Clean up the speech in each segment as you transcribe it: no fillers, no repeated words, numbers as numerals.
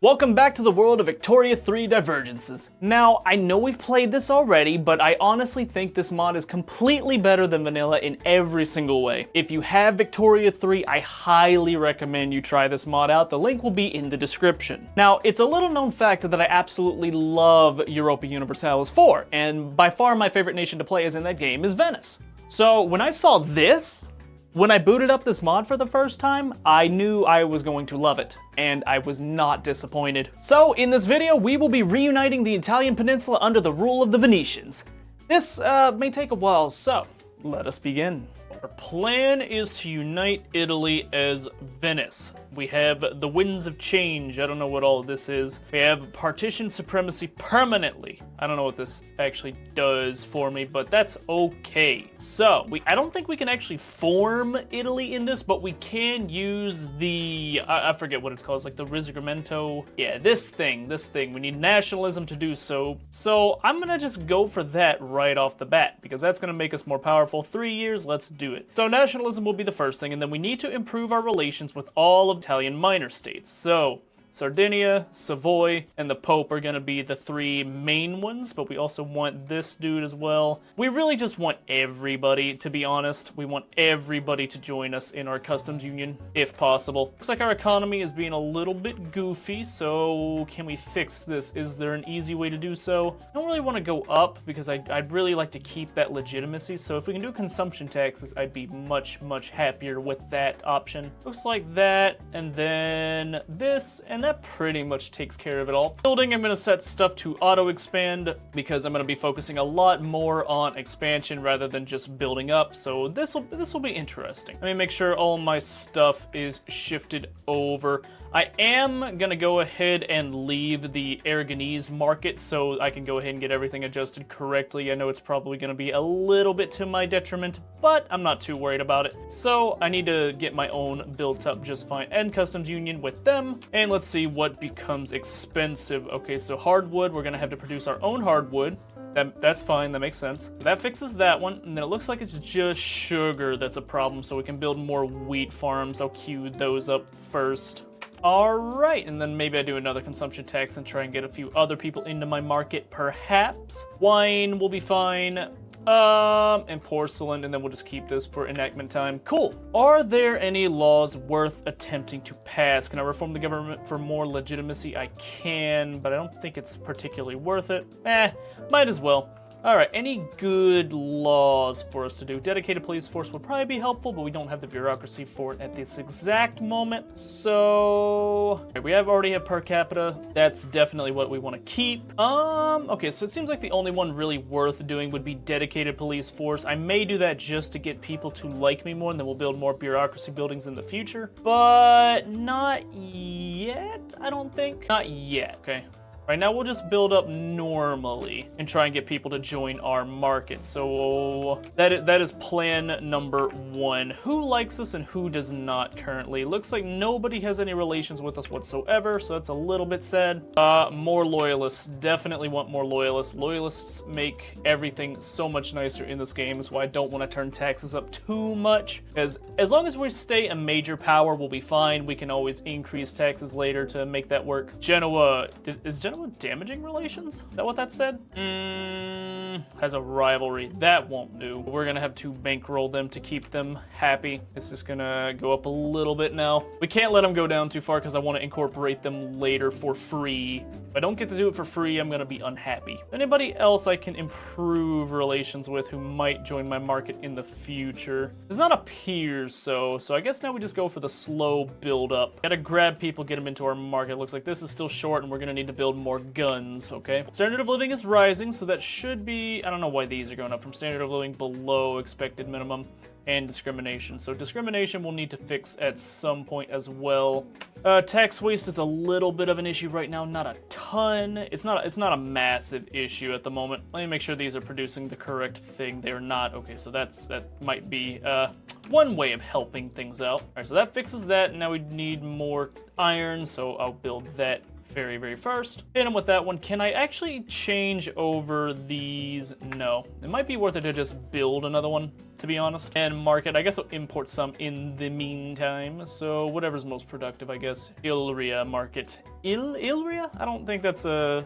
Welcome back to the world of Victoria 3 Divergences. Now, I know we've played this already, but I honestly think this mod is completely better than vanilla in every single way. If you have Victoria 3, I highly recommend you try this mod out. The link will be in the description. Now, it's a little known fact that I absolutely love Europa Universalis 4, and by far my favorite nation to play as in that game is Venice. So when I saw this, when I booted up this mod for the first time, I knew I was going to love it, and I was not disappointed. So in this video, we will be reuniting the Italian peninsula under the rule of the Venetians. This may take a while, so let us begin. Our plan is to unite Italy as Venice. We have the winds of change. I don't know what all of this is. We have partition supremacy permanently. I don't know what this actually does for me, but that's okay. So, I don't think we can actually form Italy in this, but we can use the, I forget what it's called. It's like the Risorgimento. Yeah, this thing. We need nationalism to do so. So, I'm gonna just go for that right off the bat, because that's gonna make us more powerful. 3 years, let's do it. So, nationalism will be the first thing, and then we need to improve our relations with all of Italian minor states. So, Sardinia, Savoy, and the Pope are gonna be the three main ones, but we also want this dude as well. We really just want everybody, to be honest. We want everybody to join us in our customs union, if possible. Looks like our economy is being a little bit goofy, so can we fix this? Is there an easy way to do so? I don't really want to go up, because I'd really like to keep that legitimacy, so if we can do consumption taxes, I'd be much, much happier with that option. Looks like that, and then this, and that pretty much takes care of it all. Building, I'm going to set stuff to auto-expand because I'm going to be focusing a lot more on expansion rather than just building up, so this will be interesting. Let me make sure all my stuff is shifted over. I am going to go ahead and leave the Aragonese market so I can go ahead and get everything adjusted correctly. I know it's probably going to be a little bit to my detriment, but I'm not too worried about it. So I need to get my own built up just fine. End customs union with them, and let's see what becomes expensive. Okay, so hardwood, we're going to have to produce our own hardwood. That's fine, that makes sense. That fixes that one, and then it looks like it's just sugar that's a problem, so we can build more wheat farms. I'll queue those up first. Alright, and then maybe I do another consumption tax and try and get a few other people into my market, perhaps. Wine will be fine. And porcelain, and then we'll just keep this for enactment time. Cool. Are there any laws worth attempting to pass? Can I reform the government for more legitimacy? I can, but I don't think it's particularly worth it. Might as well. Alright, any good laws for us to do? Dedicated police force would probably be helpful, but we don't have the bureaucracy for it at this exact moment. So, we already have per capita. That's definitely what we want to keep. Okay, so it seems like the only one really worth doing would be dedicated police force. I may do that just to get people to like me more, and then we'll build more bureaucracy buildings in the future. But not yet, I don't think. Not yet, okay. Right now, we'll just build up normally and try and get people to join our market. So that is plan number 1. Who likes us and who does not currently? Looks like nobody has any relations with us whatsoever, so that's a little bit sad. More loyalists. Definitely want more loyalists. Loyalists make everything so much nicer in this game, is why I don't want to turn taxes up too much. Because as long as we stay a major power, we'll be fine. We can always increase taxes later to make that work. Genoa. Is Genoa damaging relations? Is that what that said? Has a rivalry. That won't do. We're gonna have to bankroll them to keep them happy. It's just gonna go up a little bit now. We can't let them go down too far because I want to incorporate them later for free. If I don't get to do it for free, I'm gonna be unhappy. Anybody else I can improve relations with who might join my market in the future? Does not appear so I guess now we just go for the slow build up. Gotta grab people, get them into our market. Looks like this is still short and we're gonna need to build more guns, okay? Standard of living is rising, so that should be, I don't know why these are going up from standard of living below expected minimum, and discrimination. So discrimination we'll need to fix at some point as well. Tax waste is a little bit of an issue right now, not a ton. It's not a massive issue at the moment. Let me make sure these are producing the correct thing. They're not. Okay, so that might be one way of helping things out. All right, so that fixes that. Now we need more iron, so I'll build that very first. Hit him with that one. Can I actually change over these? No. It might be worth it to just build another one, to be honest, and market. I guess I'll import some in the meantime. So whatever's most productive, I guess. Illyria market. Illyria? I don't think that's an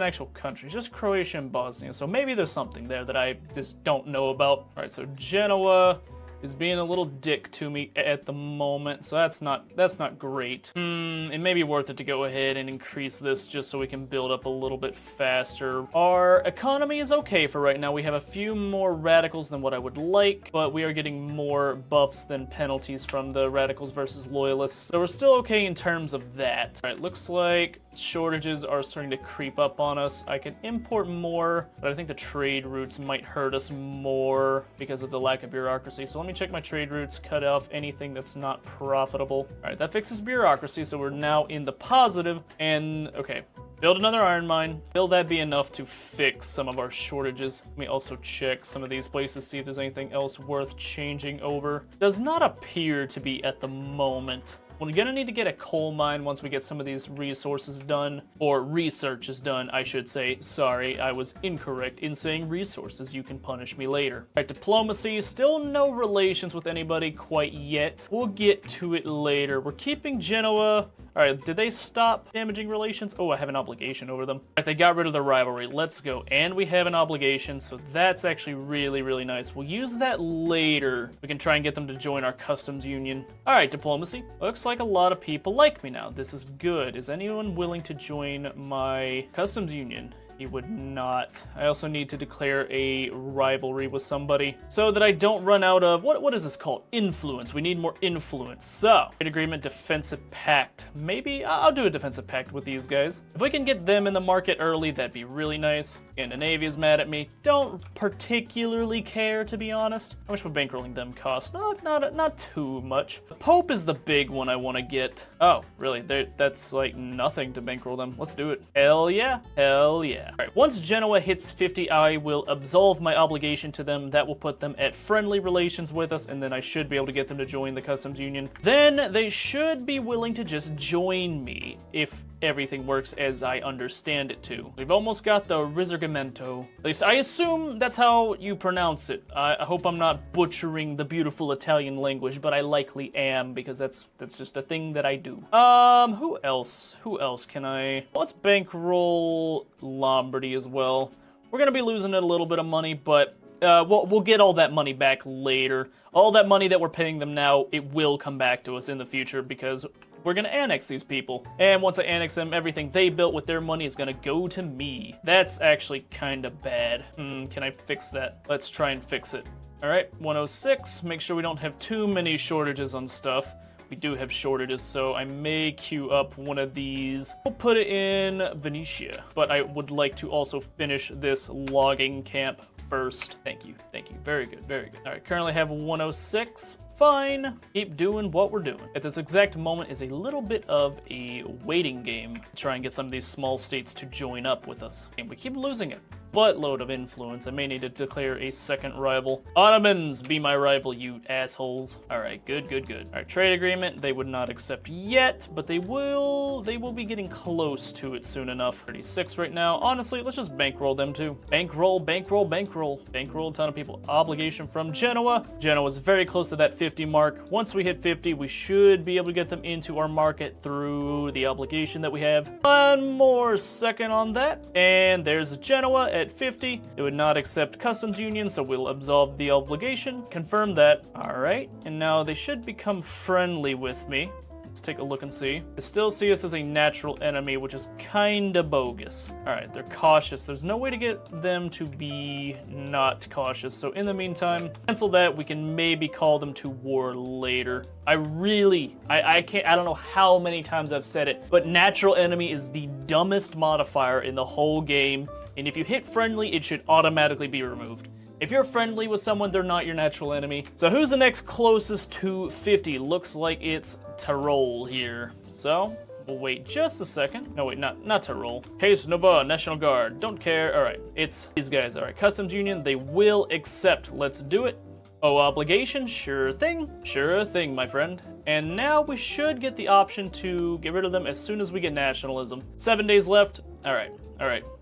actual country. It's just Croatia and Bosnia. So maybe there's something there that I just don't know about. All right, so Genoa is being a little dick to me at the moment, so that's not great. It may be worth it to go ahead and increase this just so we can build up a little bit faster. Our economy is okay for right now. We have a few more radicals than what I would like, but we are getting more buffs than penalties from the radicals versus loyalists, so we're still okay in terms of that. All right, looks like shortages are starting to creep up on us. I can import more, but I think the trade routes might hurt us more because of the lack of bureaucracy. So let me check my trade routes, cut off anything that's not profitable. All right, that fixes bureaucracy, so we're now in the positive. And okay, build another iron mine. Will that be enough to fix some of our shortages? Let me also check some of these places, see if there's anything else worth changing over. Does not appear to be at the moment. We're gonna need to get a coal mine once we get some of these resources done, or research is done, I should say. Sorry, I was incorrect in saying resources. You can punish me later. All right, diplomacy, still no relations with anybody quite yet. We'll get to it later. We're keeping Genoa. All right, did they stop damaging relations? Oh, I have an obligation over them. All right, they got rid of the rivalry. Let's go. And we have an obligation, so that's actually really nice. We'll use that later. We can try and get them to join our customs union. All right, diplomacy. Looks like a lot of people like me now. This is good. Is anyone willing to join my customs union? He would not. I also need to declare a rivalry with somebody so that I don't run out of, what is this called? Influence. We need more influence. So, trade agreement, defensive pact. Maybe I'll do a defensive pact with these guys. If we can get them in the market early, that'd be really nice. Scandinavia's mad at me. Don't particularly care, to be honest. How much would bankrolling them cost? Not too much. The Pope is the big one I want to get. Oh, really? That's like nothing to bankroll them. Let's do it. Hell yeah. Hell yeah. All right, once Genoa hits 50, I will absolve my obligation to them. That will put them at friendly relations with us, and then I should be able to get them to join the customs union. Then they should be willing to just join me if everything works as I understand it to. We've almost got the Risorgimento. At least I assume that's how you pronounce it. I hope I'm not butchering the beautiful Italian language, but I likely am because that's just a thing that I do. Who else? Who else can I? Let's bankroll Lombardy as well. We're gonna be losing it a little bit of money, but we'll get all that money back later. All that money that we're paying them now, it will come back to us in the future because we're gonna annex these people. And once I annex them, everything they built with their money is gonna go to me. That's actually kinda bad. Can I fix that? Let's try and fix it. All right, 106. Make sure we don't have too many shortages on stuff. We do have shortages, so I may queue up one of these. We'll put it in Venetia, but I would like to also finish this logging camp first. Thank you. Very good. All right, currently have 106. Fine. Keep doing what we're doing. At this exact moment is a little bit of a waiting game to try and get some of these small states to join up with us. And we keep losing it. Buttload of influence. I may need to declare a second rival. Ottomans, be my rival, you assholes. All right, good. All right, trade agreement. They would not accept yet, but they will be getting close to it soon enough. 36 right now. Honestly, let's just bankroll them too. Bankroll. Bankroll a ton of people. Obligation from Genoa. Genoa's very close to that 50 mark. Once we hit 50, we should be able to get them into our market through the obligation that we have. One more second on that, and there's Genoa at 50. It would not accept customs union, so we'll absolve the obligation. Confirm that. All right, and now they should become friendly with me. Let's take a look and see. They still see us as a natural enemy, which is kinda bogus. All right, they're cautious. There's no way to get them to be not cautious. So in the meantime, cancel that. We can maybe call them to war later. I don't know how many times I've said it, but natural enemy is the dumbest modifier in the whole game. And if you hit friendly, it should automatically be removed. If you're friendly with someone, they're not your natural enemy. So who's the next closest to 50? Looks like it's Tyrol here. So we'll wait just a second. No, wait, not Tyrol. Case Nova, National Guard. Don't care. All right, it's these guys. All right, customs union, they will accept. Let's do it. Oh, obligation? Sure thing, my friend. And now we should get the option to get rid of them as soon as we get nationalism. 7 days left. All right.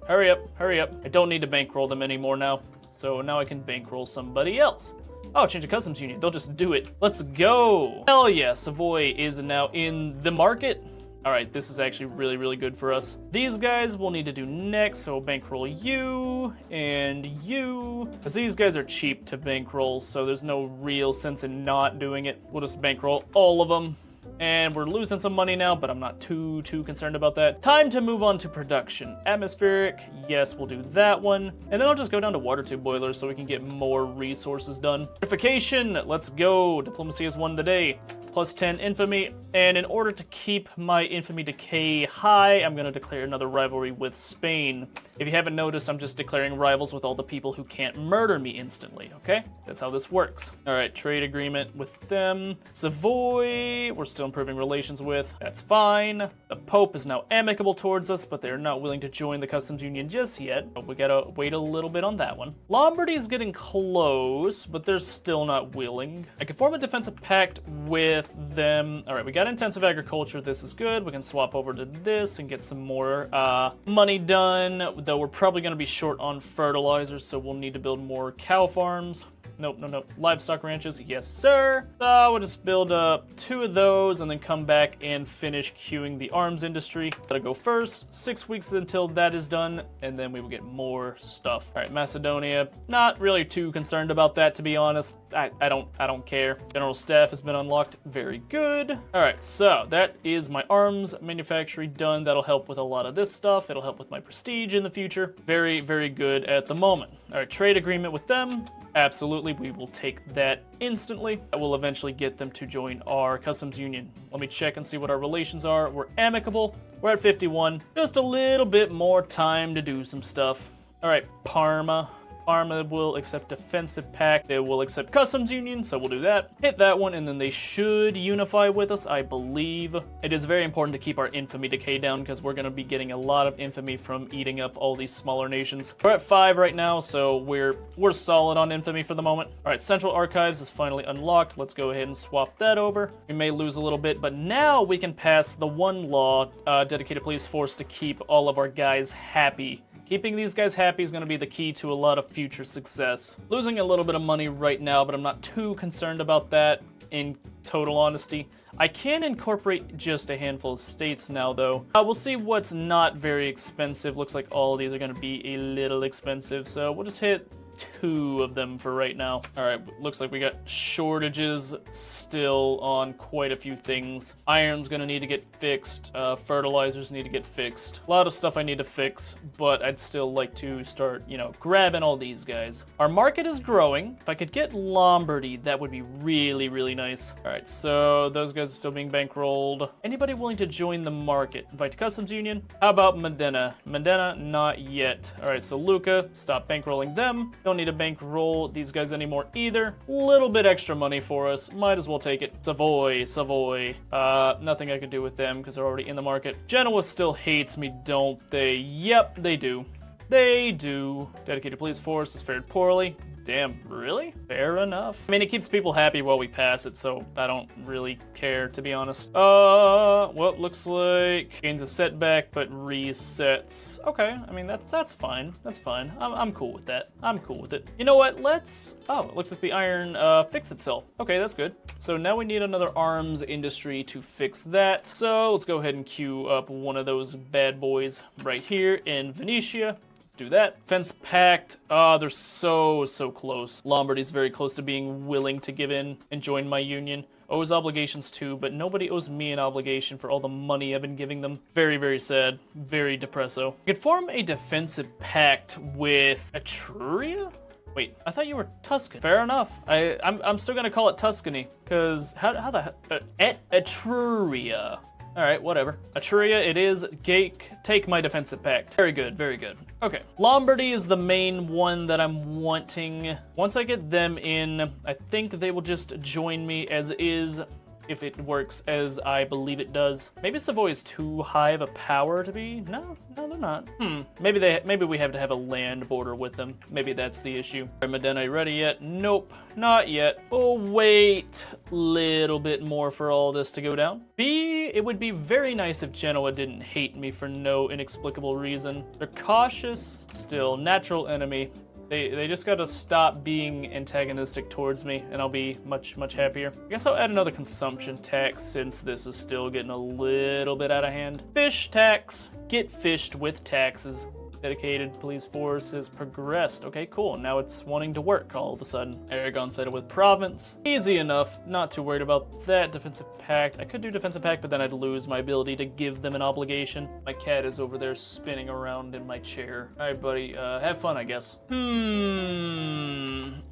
Hurry up. I don't need to bankroll them anymore now. So now I can bankroll somebody else. Oh, change of customs union. They'll just do it. Let's go. Hell yeah, Savoy is now in the market. All right, this is actually really, really good for us. These guys we'll need to do next, so we'll bankroll you and you. Because these guys are cheap to bankroll, so there's no real sense in not doing it. We'll just bankroll all of them. And we're losing some money now, but I'm not too concerned about that. Time to move on to production. Atmospheric, yes, we'll do that one. And then I'll just go down to water tube boilers so we can get more resources done. Fortification, let's go. Diplomacy has won the day. Plus 10 infamy, and in order to keep my infamy decay high, I'm gonna declare another rivalry with Spain. If you haven't noticed, I'm just declaring rivals with all the people who can't murder me instantly, okay? That's how this works. All right, trade agreement with them. Savoy, we're still improving relations with. That's fine. The Pope is now amicable towards us, but they're not willing to join the customs union just yet. But we gotta wait a little bit on that one. Lombardy's getting close, but they're still not willing. I can form a defensive pact with them. All right, we got intensive agriculture. This is good. We can swap over to this and get some more money done, though we're probably going to be short on fertilizers, so we'll need to build more cow farms. Nope. Livestock ranches, yes sir. So we'll just build up 2 of those and then come back and finish queuing the arms industry. Gotta go first. 6 weeks until that is done, and then we will get more stuff. All right, Macedonia. Not really too concerned about that, to be honest. I don't care. General staff has been unlocked. Very good. All right, so that is my arms manufactory done. That'll help with a lot of this stuff. It'll help with my prestige in the future. Very, very good at the moment. All right, trade agreement with them. Absolutely, we will take that instantly. I will eventually get them to join our customs union. Let me check and see what our relations are. We're amicable. We're at 51. Just a little bit more time to do some stuff. All right, Parma. Parma will accept defensive pact. They will accept customs union, so we'll do that. Hit that one, and then they should unify with us, I believe. It is very important to keep our infamy decay down because we're going to be getting a lot of infamy from eating up all these smaller nations. We're at 5 right now, so we're solid on infamy for the moment. All right, Central Archives is finally unlocked. Let's go ahead and swap that over. We may lose a little bit, but now we can pass the one law, dedicated police force, to keep all of our guys happy. Keeping these guys happy is going to be the key to a lot of future success. Losing a little bit of money right now, but I'm not too concerned about that, in total honesty. I can incorporate just a handful of states now, though. We'll see what's not very expensive. Looks like all of these are going to be a little expensive, so we'll just hit 2 of them for right now. All right, looks like we got shortages still on quite a few things. Iron's gonna need to get fixed. Fertilizers need to get fixed. A lot of stuff I need to fix, but I'd still like to start, grabbing all these guys. Our market is growing. If I could get Lombardy, that would be really, really nice. All right, so those guys are still being bankrolled. Anybody willing to join the market? Invite to customs union? How about Modena? Modena, not yet. All right, so Lucca, stop bankrolling them. Don't need to bankroll these guys anymore either. Little bit extra money for us. Might as well take it. Savoy. Nothing I can do with them because they're already in the market. Genoa still hates me, don't they? Yep, they do. They do. Dedicated police force has fared poorly. Damn, really? Fair enough. I mean, it keeps people happy while we pass it, so I don't really care, to be honest. Well, looks like gains a setback, but resets. Okay, I mean, that's fine. That's fine. I'm cool with that. I'm cool with it. You know what? Oh, it looks like the iron fixed itself. Okay, that's good. So now we need another arms industry to fix that. So let's go ahead and queue up one of those bad boys right here in Venetia. Do that. Defense pact. They're so close. Lombardy's very close to being willing to give in and join my union. Owes obligations too, but nobody owes me an obligation for all the money I've been giving them. Very sad. Very depresso. I could form a defensive pact with Etruria? Wait, I thought you were Tuscan. Fair enough. I'm still gonna call it Tuscany, because how the Etruria. All right, whatever. Etruria it is. Take my defensive pact. Very good, very good. Okay, Lombardy is the main one that I'm wanting. Once I get them in, I think they will just join me as is. if it works as I believe it does. Maybe Savoy is too high of a power to be. No, they're not. Maybe we have to have a land border with them. Maybe that's the issue. All right, Modena, you ready yet? Nope, not yet. Oh, wait a little bit more for all this to go down. B, it would be very nice if Genoa didn't hate me for no inexplicable reason. They're cautious, still natural enemy. They just gotta stop being antagonistic towards me, and I'll be much happier. I guess I'll add another consumption tax since this is still getting a little bit out of hand. Fish tax. Get fished with taxes. Dedicated police force has progressed. Okay, cool. Now it's wanting to work all of a sudden. Aragon settled with province. Easy enough. Not too worried about that. Defensive pact. I could do defensive pact, but then I'd lose my ability to give them an obligation. My cat is over there spinning around in my chair. All right, buddy. Have fun, I guess.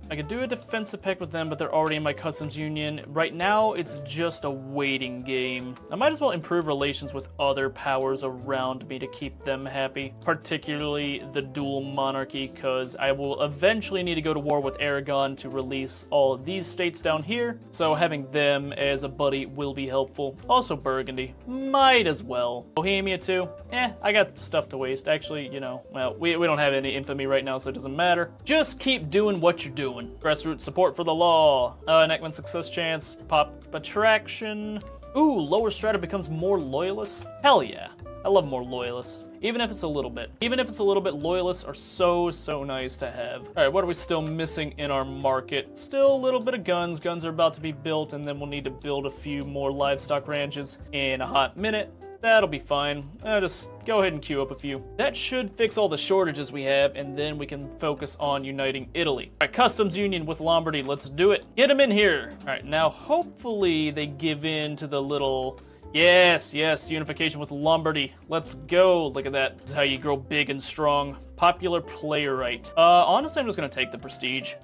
I could do a defensive pact with them, but they're already in my customs union. Right now, it's just a waiting game. I might as well improve relations with other powers around me to keep them happy, particularly the dual monarchy, because I will eventually need to go to war with Aragon to release all of these states down here, so having them as a buddy will be helpful. Also Burgundy, might as well. Bohemia too, I got stuff to waste. Actually, you know, well, we don't have any infamy right now, so it doesn't matter. Just keep doing what you're doing. Grassroots support for the law. Enactment success chance. Pop attraction. Ooh, lower strata becomes more loyalists. Hell yeah. I love more loyalists. Even if it's a little bit. Even if it's a little bit, loyalists are so nice to have. All right, what are we still missing in our market? Still a little bit of guns. Guns are about to be built, and then we'll need to build a few more livestock ranches in a hot minute. That'll be fine. Just go ahead and queue up a few. That should fix all the shortages we have, and then we can focus on uniting Italy. All right, customs union with Lombardy. Let's do it. Get them in here. All right, now hopefully they give in to the little... Yes, unification with Lombardy. Let's go. Look at that. This is how you grow big and strong. Popular player right. Honestly, I'm just gonna take the prestige.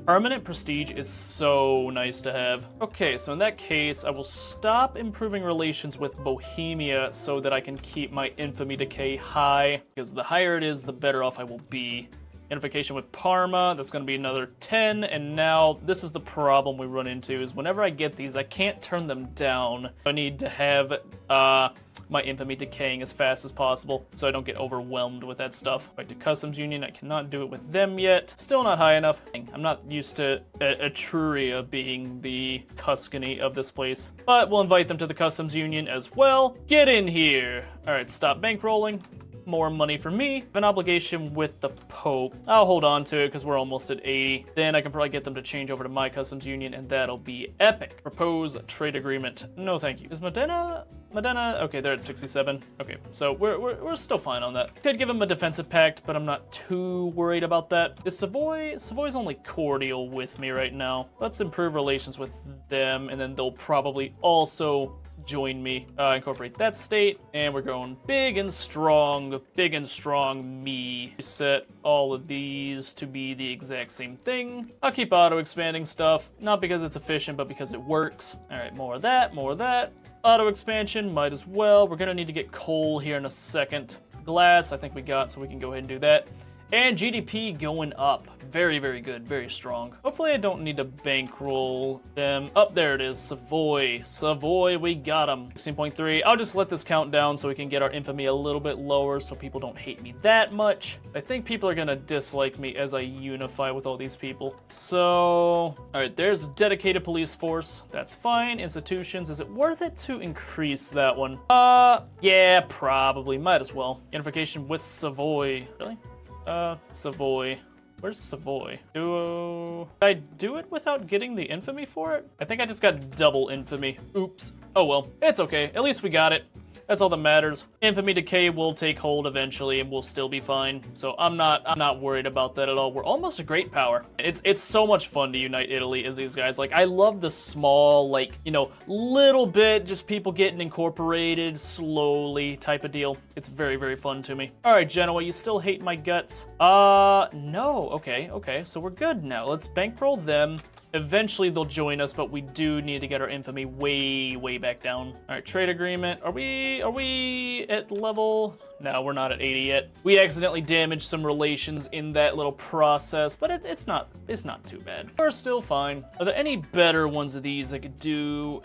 Permanent prestige is so nice to have. Okay, so in that case, I will stop improving relations with Bohemia so that I can keep my infamy decay high, because the higher it is, the better off I will be. Unification with Parma, that's going to be another 10, and now this is the problem we run into, is whenever I get these, I can't turn them down. I need to have my infamy decaying as fast as possible so I don't get overwhelmed with that stuff. Right to customs union, I cannot do it with them yet. Still not high enough. I'm not used to Etruria being the Tuscany of this place, but we'll invite them to the customs union as well. Get in here. All right, stop bankrolling. More money for me. An obligation with the Pope. I'll hold on to it because we're almost at 80. Then I can probably get them to change over to my customs union, and that'll be epic. Propose trade agreement. No, thank you. Is Modena? Okay, they're at 67. Okay, so we're still fine on that. Could give them a defensive pact, but I'm not too worried about that. Is Savoy? Savoy's only cordial with me right now. Let's improve relations with them, and then they'll probably also join me. Incorporate that state, and we're going big and strong me. Set all of these to be the exact same thing. I'll keep auto-expanding stuff, not because it's efficient, but because it works. All right, more of that. Auto-expansion, might as well. We're gonna need to get coal here in a second. Glass, I think we got, so we can go ahead and do that. And GDP going up. Very good, very strong. Hopefully I don't need to bankroll them. Oh, there it is, Savoy. Savoy, we got them. 16.3, I'll just let this count down so we can get our infamy a little bit lower so people don't hate me that much. I think people are gonna dislike me as I unify with all these people. So, all right, there's dedicated police force. That's fine. Institutions, is it worth it to increase that one? Yeah, probably, might as well. Unification with Savoy. Really? Savoy. Where's Savoy? Did I do it without getting the infamy for it? I think I just got double infamy. Oops. Oh well, it's okay. At least we got it. That's all that matters. Infamy decay will take hold eventually and we'll still be fine. So I'm not worried about that at all. We're almost a great power. It's so much fun to unite Italy as these guys. Like, I love the small, like, you know, little bit, just people getting incorporated slowly type of deal. It's very fun to me. All right, Genoa, you still hate my guts? No. Okay. So we're good now. Let's bankroll them. Eventually they'll join us, but we do need to get our infamy way back down. All right, trade agreement. Are we at level? No, we're not at 80 yet. We accidentally damaged some relations in that little process, but it's not too bad. We're still fine. Are there any better ones of these I could do?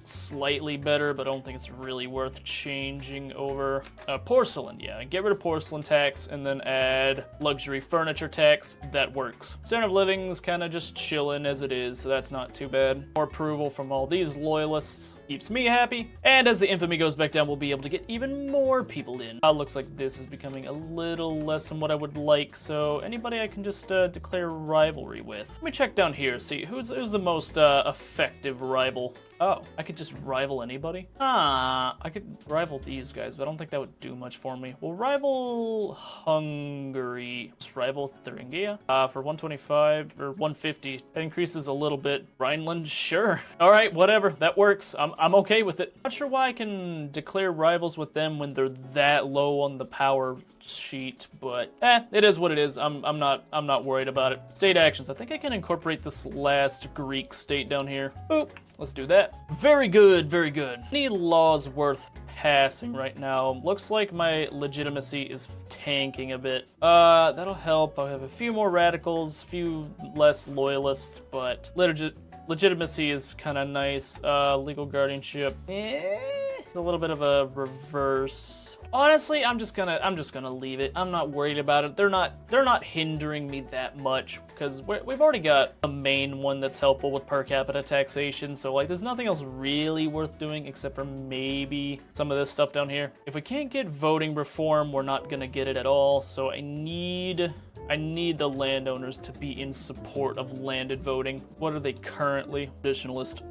Slightly better, but I don't think it's really worth changing over. Porcelain, yeah. Get rid of porcelain tax and then add luxury furniture tax. That works. Standard of living's kind of just chilling as it is, so that's not too bad. More approval from all these loyalists keeps me happy. And as the infamy goes back down, we'll be able to get even more people in. Looks like this is becoming a little less than what I would like, so anybody I can just declare rivalry with. Let me check down here, see who's the most effective rival. Oh, I could just rival anybody? I could rival these guys, but I don't think that would do much for me. We'll rival Hungary. Let's rival Thuringia for 125 or 150. That increases a little bit. Rhineland, sure. All right, whatever. That works. I'm okay with it. Not sure why I can declare rivals with them when they're that low on the power sheet, but it is what it is. I'm not worried about it. State actions. I think I can incorporate this last Greek state down here. Oop. Let's do that. Very good, very good. Any laws worth passing right now? Looks like my legitimacy is tanking a bit. That'll help. I have a few more radicals, few less loyalists, but legitimacy is kind of nice. Legal guardianship. It's a little bit of a reverse. Honestly, I'm just gonna leave it. I'm not worried about it. They're not hindering me that much because we've already got a main one that's helpful with per capita taxation. So like, there's nothing else really worth doing except for maybe some of this stuff down here. If we can't get voting reform, we're not gonna get it at all. So I need the landowners to be in support of landed voting. What are they currently? Traditionalist.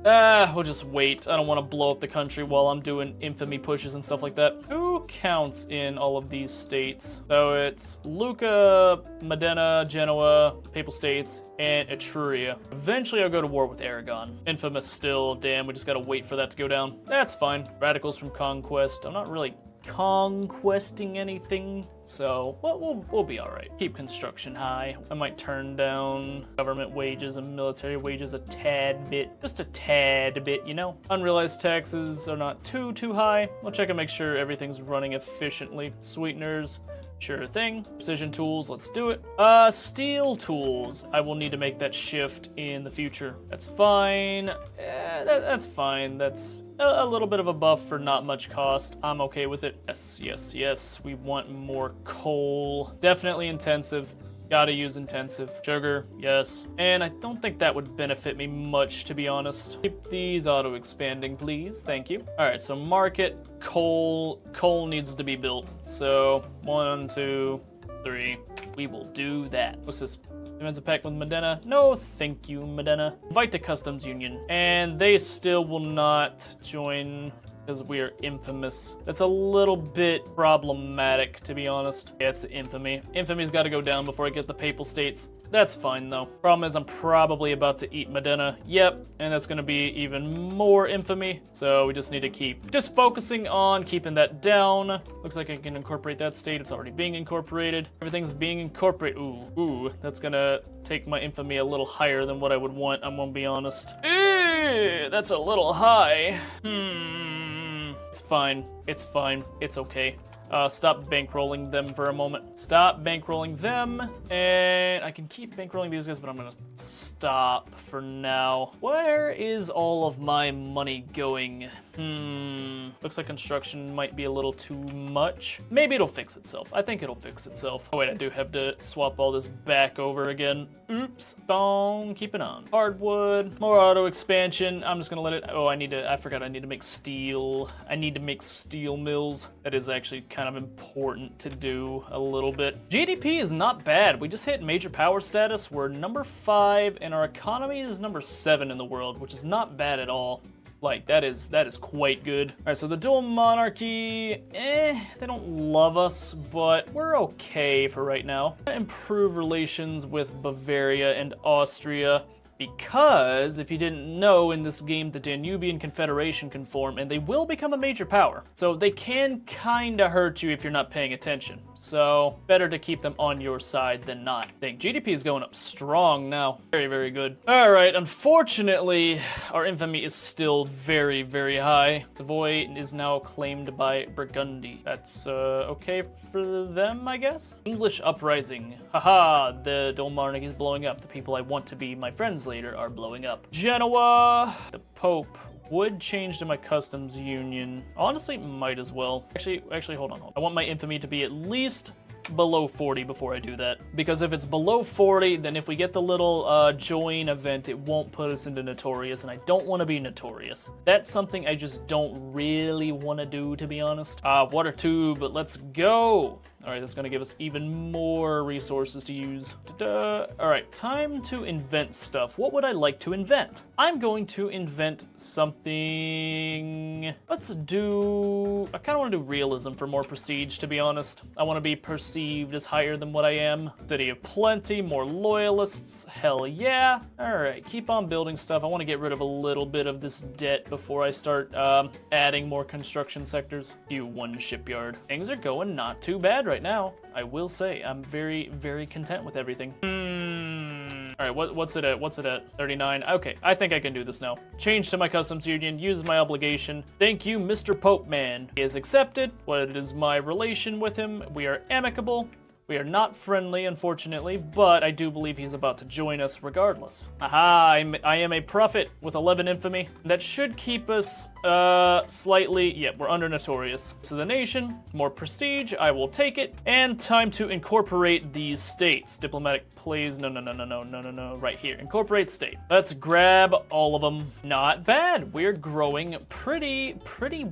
We'll just wait. I don't want to blow up the country while I'm doing infamy pushes and stuff like that. Who counts in all of these states? So it's Lucca, Modena, Genoa, Papal States, and Etruria. Eventually I'll go to war with Aragon. Infamous still, damn, we just gotta wait for that to go down. That's fine. Radicals from Conquest. I'm not really conquesting anything, so we'll be all right. Keep construction high. I might turn down government wages and military wages a tad bit, just a tad bit, you know. Unrealized taxes are not too high. I'll check and make sure everything's running efficiently. Sweeteners, sure thing. Precision tools, let's do it. Steel tools. I will need to make that shift in the future. That's fine. That's fine. That's a little bit of a buff for not much cost. I'm okay with it. Yes. We want more coal. Definitely intensive. Gotta use intensive. Sugar, yes. And I don't think that would benefit me much, to be honest. Keep these auto-expanding, please. Thank you. All right, so market, coal. Coal needs to be built. So 1, 2, 3. We will do that. What's this? Demands a pact with Modena. No, thank you, Modena. Invite to Customs Union. And they still will not join because we are infamous. That's a little bit problematic, to be honest. Yeah, it's infamy. Infamy's got to go down before I get the Papal States. That's fine, though. Problem is I'm probably about to eat Modena. Yep, and that's going to be even more infamy. So we just need to keep just focusing on keeping that down. Looks like I can incorporate that state. It's already being incorporated. Everything's being incorporated. Ooh, that's going to take my infamy a little higher than what I would want. I'm going to be honest. That's a little high. It's fine. It's okay. Stop bankrolling them for a moment. Stop bankrolling them, and I can keep bankrolling these guys, but I'm gonna stop for now. Where is all of my money going? Looks like construction might be a little too much. Maybe it'll fix itself. I think it'll fix itself. Oh wait, I do have to swap all this back over again. Oops, bong, keep it on. Hardwood, more auto expansion. I'm just gonna let it, I forgot I need to make steel. I need to make steel mills. That is actually kind of important to do a little bit. GDP is not bad. We just hit major power status. We're number 5 and our economy is number 7 in the world, which is not bad at all. Like, that is quite good. All right, so the dual monarchy, they don't love us, but we're okay for right now. Improve relations with Bavaria and Austria. Because, if you didn't know, in this game, the Danubian Confederation can form, and they will become a major power. So they can kinda hurt you if you're not paying attention. So, better to keep them on your side than not. Dang, GDP is going up strong now. Very, very good. Alright, unfortunately, our infamy is still very, very high. Savoy is now claimed by Burgundy. That's, okay for them, I guess? English Uprising. Haha, the Dolmarnik is blowing up. The people I want to be my friends later are blowing up. Genoa! The Pope would change to my customs union. Honestly, might as well. Actually, hold on. I want my infamy to be at least below 40 before I do that. Because if it's below 40, then if we get the little join event, it won't put us into Notorious, and I don't want to be Notorious. That's something I just don't really want to do, to be honest. Water tube, but let's go! Alright, that's gonna give us even more resources to use. Alright, time to invent stuff. What would I like to invent? I'm going to invent something... I kinda wanna do realism for more prestige, to be honest. I wanna be perceived as higher than what I am. City of Plenty, more loyalists, hell yeah. Alright, keep on building stuff. I wanna get rid of a little bit of this debt before I start adding more construction sectors. One shipyard. Things are going not too bad right now. I will say, I'm very, very content with everything. Alright, what's it at? 39. Okay, I think I can do this now. Change to my customs union, use my obligation. Thank you, Mr. Pope Man. He has accepted. What is my relation with him? We are amicable. We are not friendly, unfortunately, but I do believe he's about to join us regardless. Aha, I am a prophet with 11 infamy. That should keep us, slightly, yeah, we're under Notorious. So the nation, more prestige, I will take it. And time to incorporate these states. Diplomatic plays, no, right here. Incorporate state. Let's grab all of them. Not bad, we're growing pretty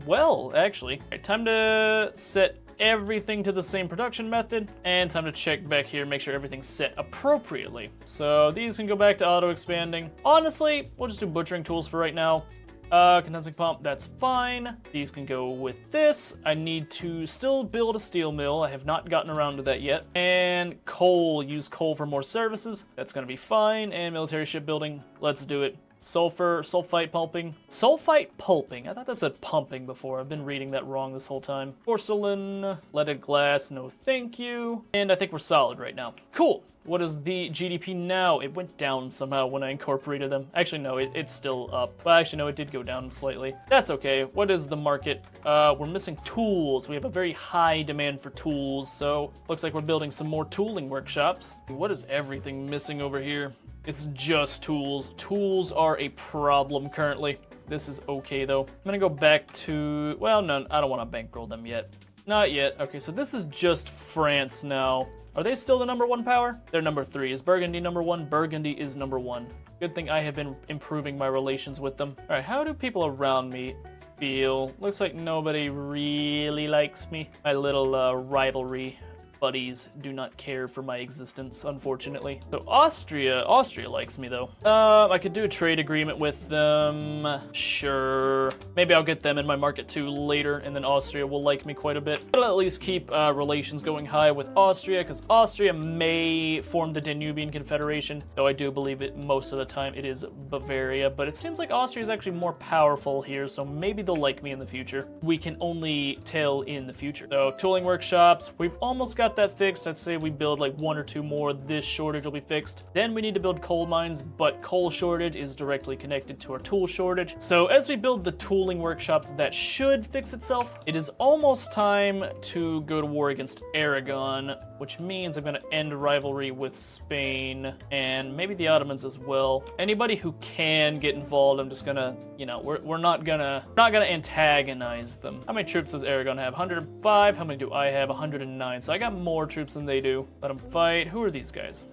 well, actually. All right, time to set everything to the same production method, and time to check back here, make sure everything's set appropriately. So these can go back to auto-expanding. Honestly, we'll just do butchering tools for right now. Condensing pump, that's fine. These can go with this. I need to still build a steel mill. I have not gotten around to that yet. And coal, use coal for more services. That's gonna be fine. And military shipbuilding, let's do it. Sulfite pulping. Sulfite pulping. I thought that said pumping before. I've been reading that wrong this whole time. Porcelain, leaded glass, no thank you. And I think we're solid right now. Cool. What is the GDP now? It went down somehow when I incorporated them. Actually, no, it's still up. Well, actually, no, it did go down slightly. That's okay. What is the market? We're missing tools. We have a very high demand for tools, so looks like we're building some more tooling workshops. What is everything missing over here? It's just tools. Tools are a problem currently. This is okay, though. I'm gonna go back to... Well, no, I don't want to bankroll them yet. Not yet. Okay, so this is just France now. Are they still the #1 power? They're number 3. Is Burgundy number 1? Burgundy is number 1. Good thing I have been improving my relations with them. All right, how do people around me feel? Looks like nobody really likes me. My little rivalry buddies do not care for my existence, unfortunately. So Austria likes me though. I could do a trade agreement with them. Sure. Maybe I'll get them in my market too later, and then Austria will like me quite a bit. I'll at least keep relations going high with Austria, because Austria may form the Danubian Confederation, though I do believe it most of the time it is Bavaria, but it seems like Austria is actually more powerful here, so maybe they'll like me in the future. We can only tell in the future. So tooling workshops, we've almost got that fixed. I'd say we build like 1 or 2 more. This shortage will be fixed. Then we need to build coal mines, but coal shortage is directly connected to our tool shortage. So as we build the tooling workshops, that should fix itself. It is almost time to go to war against Aragon, which means I'm gonna end rivalry with Spain and maybe the Ottomans as well. Anybody who can get involved, I'm just gonna, you know, we're not gonna antagonize them. How many troops does Aragon have? 105. How many do I have? 109. So I got more troops than they do. Let them fight. Who are these guys?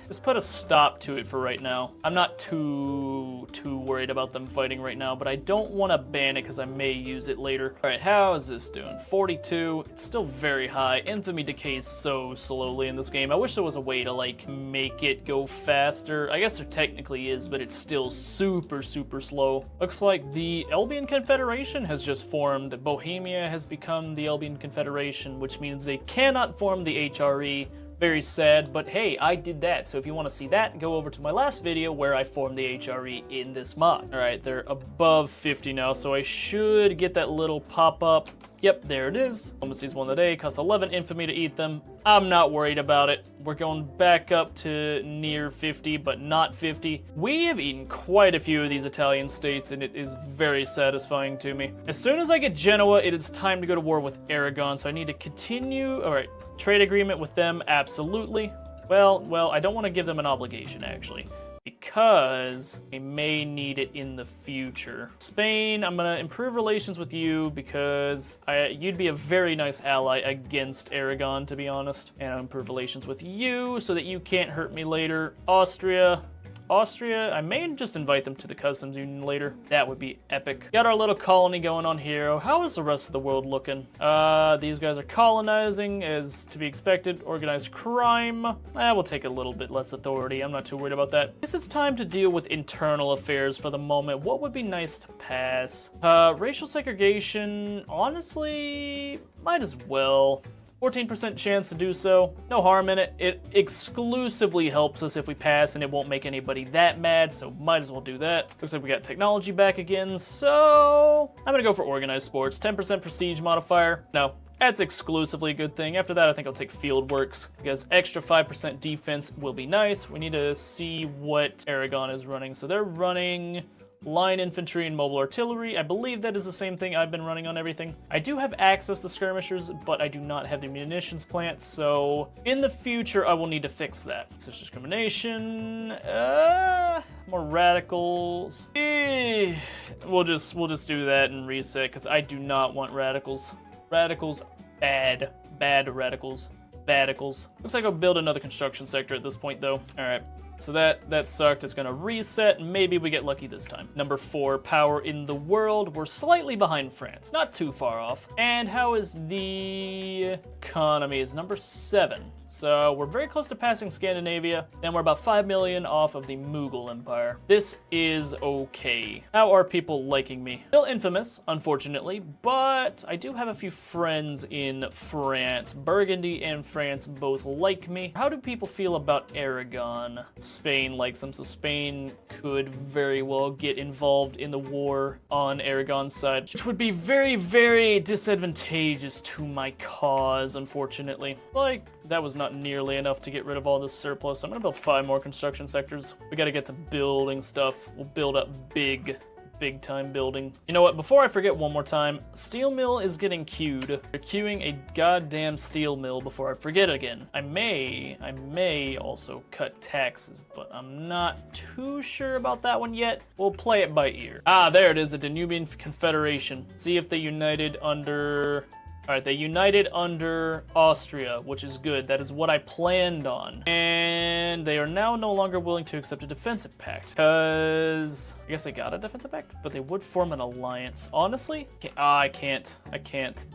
Just put a stop to it for right now. I'm not too worried about them fighting right now, but I don't want to ban it because I may use it later. All right, how is this doing? 42. It's still very high. Infamy decays so slowly in this game. I wish there was a way to like make it go faster. I guess there technically is, but it's still super slow. Looks like the Albion Confederation has just formed. Bohemia has become the Albion Confederation, which means they cannot form the HRE. Very sad, but hey, I did that. So if you want to see that, go over to my last video where I formed the HRE in this mod. All right, they're above 50 now, so I should get that little pop-up. Yep, there it is. Almost sees one today, costs 11 infamy to eat them. I'm not worried about it. We're going back up to near 50, but not 50. We have eaten quite a few of these Italian states, and it is very satisfying to me. As soon as I get Genoa, it is time to go to war with Aragon, so I need to continue. All right, trade agreement with them, absolutely. Well, I don't want to give them an obligation, actually, because I may need it in the future. Spain, I'm gonna improve relations with you because you'd be a very nice ally against Aragon, to be honest. And I'll improve relations with you so that you can't hurt me later. Austria, I may just invite them to the customs union later. That would be epic. Got our little colony going on here. How is the rest of the world looking? These guys are colonizing, as to be expected. Organized crime. We'll take a little bit less authority. I'm not too worried about that. I guess it's time to deal with internal affairs for the moment. What would be nice to pass? Racial segregation, honestly, might as well. 14% chance to do so. No harm in it. It exclusively helps us if we pass, and it won't make anybody that mad, so might as well do that. Looks like we got technology back again, so I'm gonna go for organized sports. 10% prestige modifier. No, that's exclusively a good thing. After that, I think I'll take field works, because extra 5% defense will be nice. We need to see what Aragon is running. So they're running line infantry and mobile artillery. I believe that is the same thing I've been running on everything. I do have access to skirmishers, but I do not have the munitions plant, so in the future I will need to fix that. Such discrimination, more radicals. We'll just do that and reset, because I do not want radicals. Radicals, bad radicals. Badicles. Looks like I'll build another construction sector at this point, though. All right. So that sucked. It's gonna reset. Maybe we get lucky this time. Number 4, power in the world. We're slightly behind France, not too far off. And how is the economy? Is number 7. So we're very close to passing Scandinavia, and we're about 5 million off of the Mughal Empire. This is okay. How are people liking me? Still infamous, unfortunately, but I do have a few friends in France. Burgundy and France both like me. How do people feel about Aragon? Spain likes them, so Spain could very well get involved in the war on Aragon's side, which would be very, very disadvantageous to my cause, unfortunately. Like, that was not nearly enough to get rid of all this surplus. I'm gonna build 5 more construction sectors. We gotta get to building stuff. We'll build up big time building. You know what, before I forget one more time, steel mill is getting queued. They're queuing a goddamn steel mill before I forget again. I may also cut taxes, but I'm not too sure about that one yet. We'll play it by ear. Ah, there it is, the Danubian Confederation. See if they united under... All right, they united under Austria, which is good. That is what I planned on. And they are now no longer willing to accept a defensive pact, because I guess they got a defensive pact, but they would form an alliance. Honestly, I can't.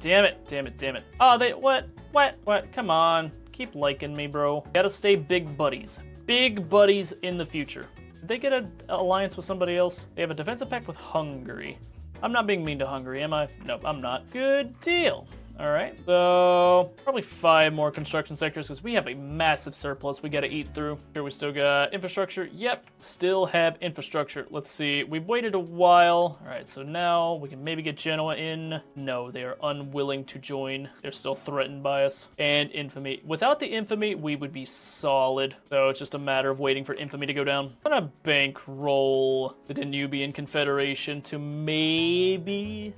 Damn it. Oh, what? Come on, keep liking me, bro. Gotta stay big buddies in the future. Did they get an alliance with somebody else? They have a defensive pact with Hungary. I'm not being mean to Hungary, am I? Nope, I'm not. Good deal. All right, so probably 5 more construction sectors because we have a massive surplus we got to eat through. Here we still got infrastructure. Yep, still have infrastructure. Let's see, we've waited a while. All right, so now we can maybe get Genoa in. No, they are unwilling to join. They're still threatened by us. And infamy. Without the infamy, we would be solid. So it's just a matter of waiting for infamy to go down. I'm gonna bankroll the Danubian Confederation to maybe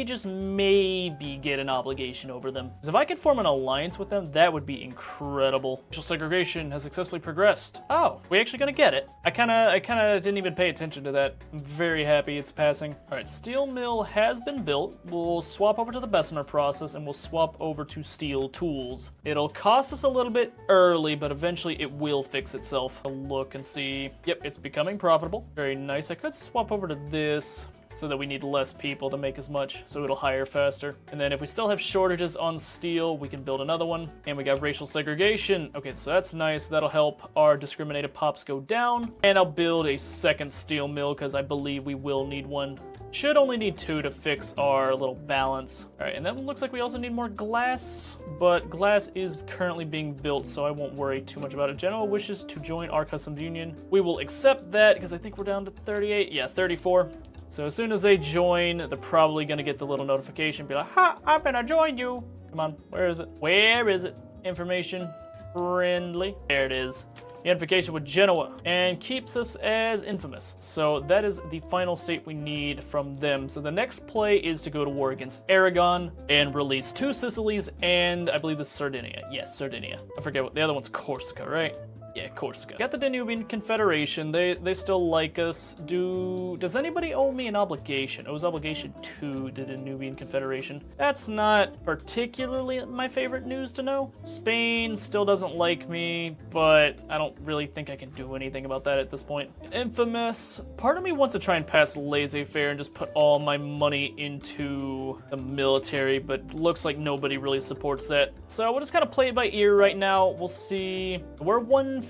just maybe get an obligation over them. Because if I could form an alliance with them, that would be incredible. Racial segregation has successfully progressed. Oh, we actually gonna get it. I kinda didn't even pay attention to that. I'm very happy it's passing. All right, steel mill has been built. We'll swap over to the Bessemer process and we'll swap over to steel tools. It'll cost us a little bit early, but eventually it will fix itself. I'll look and see. Yep, it's becoming profitable. Very nice. I could swap over to this, so that we need less people to make as much, so it'll hire faster. And then if we still have shortages on steel, we can build another one. And we got racial segregation. Okay, so that's nice. That'll help our discriminated pops go down. And I'll build a second steel mill, because I believe we will need one. Should only need 2 to fix our little balance. All right, and then it looks like we also need more glass, but glass is currently being built, so I won't worry too much about it. Genoa wishes to join our customs union. We will accept that because I think we're down to 38. Yeah, 34. So as soon as they join, they're probably gonna get the little notification, be like, ha, I'm gonna join you. Come on, where is it? Where is it? Information, friendly. There it is. Unification with Genoa, and keeps us as infamous. So that is the final state we need from them. So the next play is to go to war against Aragon and release 2 Sicilies, and I believe this is Sardinia. Yes, Sardinia. I forget what the other one's, Corsica, right? Yeah, Corsica. Got the Danubian Confederation. They still like us. Does anybody owe me an obligation? Owes obligation to the Danubian Confederation. That's not particularly my favorite news to know. Spain still doesn't like me, but I don't really think I can do anything about that at this point. Infamous. Part of me wants to try and pass laissez-faire and just put all my money into the military, but looks like nobody really supports that. So we'll just kind of play it by ear right now. We'll see. We're 115.